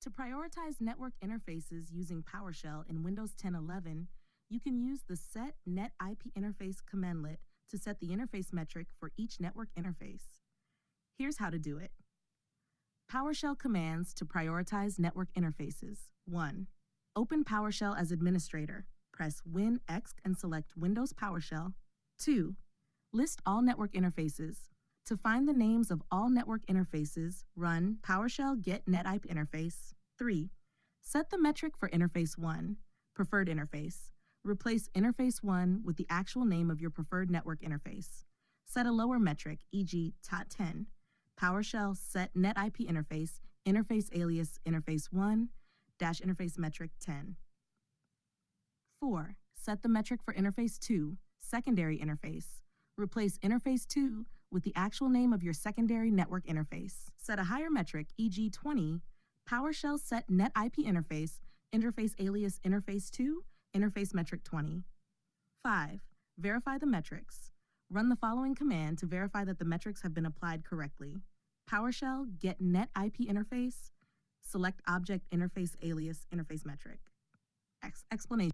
To prioritize network interfaces using PowerShell in Windows 10.11, you can use the Set-NetIPInterface commandlet to set the interface metric for each network interface. Here's how to do it. PowerShell commands to prioritize network interfaces. 1. Open PowerShell as administrator. Press Win-X and select Windows PowerShell. 2. List all network interfaces. To find the names of all network interfaces, run PowerShell Get-NetIPInterface. 3. Set the metric for interface 1, preferred interface. Replace interface 1 with the actual name of your preferred network interface. Set a lower metric, e.g. TOT10. PowerShell Set-NetIPInterface, InterfaceAlias interface 1, -InterfaceMetric 10. 4. Set the metric for interface 2, secondary interface. Replace interface 2 with the actual name of your secondary network interface. Set a higher metric, e.g. 20, PowerShell Set-NetIPInterface, InterfaceAlias interface 2, InterfaceMetric 20. 5. Verify the metrics. Run the following command to verify that the metrics have been applied correctly. PowerShell Get-NetIPInterface, select object InterfaceAlias InterfaceMetric. Explanation.